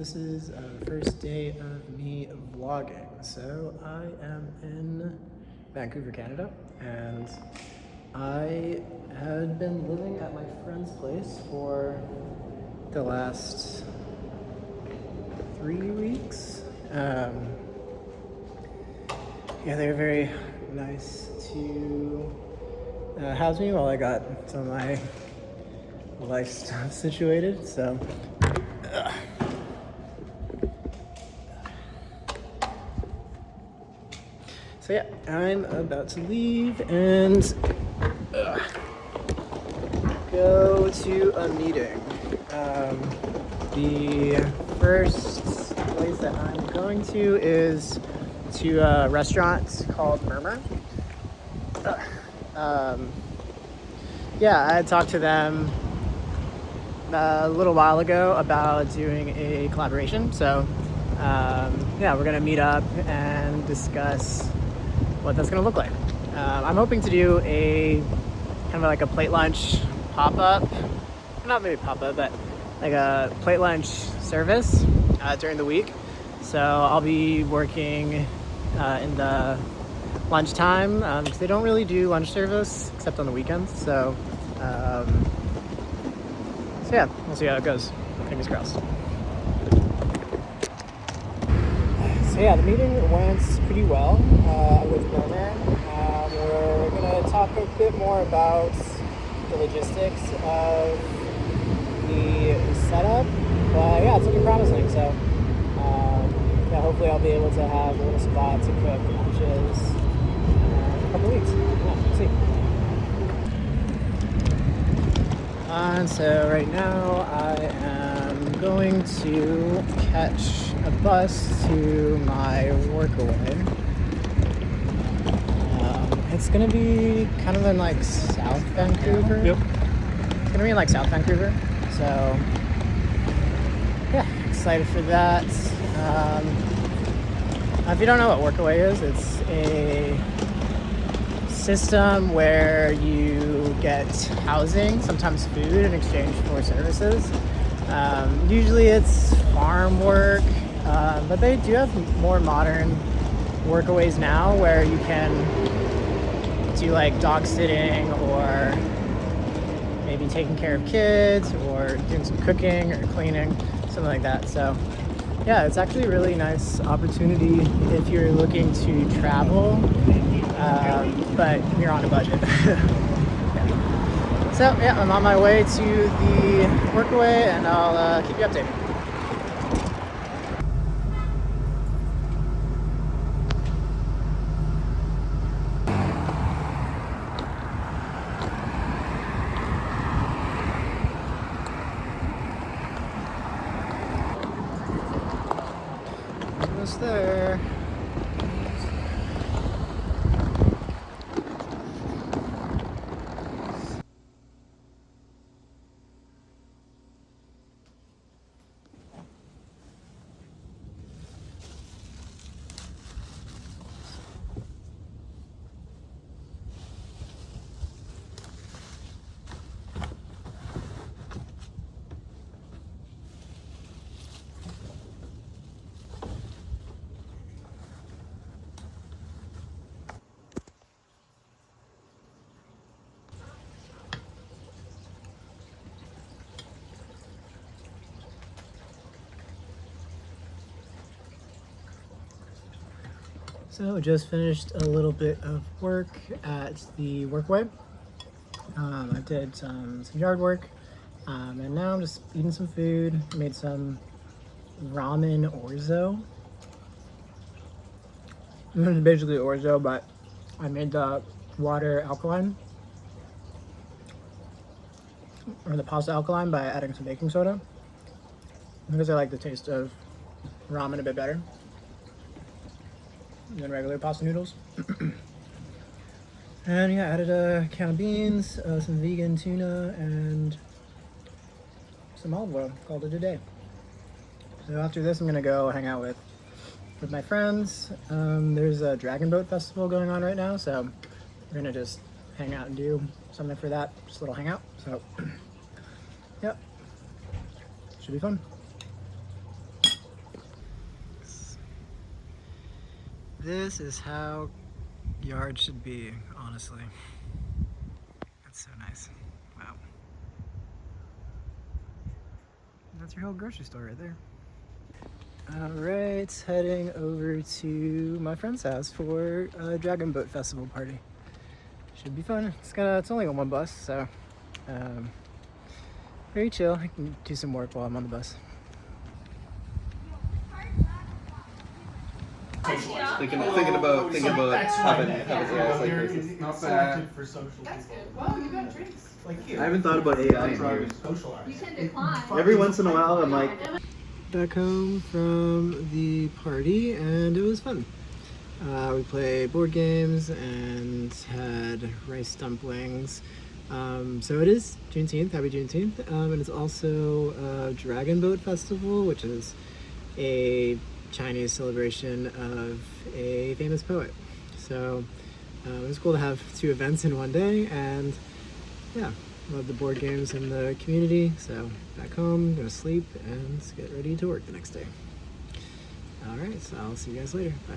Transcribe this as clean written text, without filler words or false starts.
This is the first day of me vlogging. So I am in Vancouver, Canada, and I had been living at my friend's place for the last 3 weeks. Yeah, they were very nice to house me while I got some of my life stuff situated. So yeah, I'm about to leave and go to a meeting. The first place that I'm going to is to a restaurant called Murmur. Yeah, I had talked to them a little while ago about doing a collaboration. So yeah, we're gonna meet up and discuss what that's gonna look like. I'm hoping to do a kind of like a plate lunch pop-up, not maybe pop-up, but like a plate lunch service during the week. So I'll be working in the lunchtime because they don't really do lunch service except on the weekends. So yeah, we'll see how it goes. Fingers crossed. So yeah, the meeting went pretty well with Murmur. We're gonna talk a bit more about the logistics of the setup, but yeah, it's looking promising. So yeah, hopefully I'll be able to have a little spot to cook lunches in a couple weeks. Yeah, we'll see. And so right now I am going to catch a bus to my Workaway. It's gonna be kind of in like South Vancouver. Yep. It's gonna be in like South Vancouver. So yeah, excited for that. If you don't know what Workaway is, it's a system where you get housing, sometimes food, in exchange for services. Usually it's farm work, but they do have more modern workaways now where you can do like dog sitting or maybe taking care of kids or doing some cooking or cleaning, something like that. So yeah, it's actually a really nice opportunity if you're looking to travel, but you're on a budget. Yeah. So yeah, I'm on my way to the Workaway and I'll keep you updated. Almost there. So just finished a little bit of work at the Workaway. I did some yard work, and now I'm just eating some food. Made some ramen orzo. It's basically orzo, but I made the water alkaline, or the pasta alkaline, by adding some baking soda, because I like the taste of ramen a bit better than regular pasta noodles. And yeah, added a can of beans, some vegan tuna, and some olive oil. Called it a day. So after this, I'm gonna go hang out with my friends. There's a dragon boat festival going on right now, so we're gonna just hang out and do something for that. Just a little hangout. So yep, should be fun. This is how yard should be, honestly. That's so nice. Wow. That's your whole grocery store right there. Alright, heading over to my friend's house for a Dragon Boat Festival party. Should be fun. It's only on one bus, so very chill. I can do some work while I'm on the bus. Thinking about having AI like Not bad. For social That's people. good. Well, you got drinks. Like here. I haven't thought about AI in Try years. to socialize. You can decline. Every once in a while, I'm like, Back home from the party, and it was fun. We played board games and had rice dumplings. So it is Juneteenth, happy Juneteenth, and it's also a Dragon Boat Festival, which is a Chinese celebration of a famous poet. So it was cool to have two events in one day, and yeah, love the board games and the community. So back home, gonna sleep and get ready to work the next day. All right, so I'll see you guys later. Bye.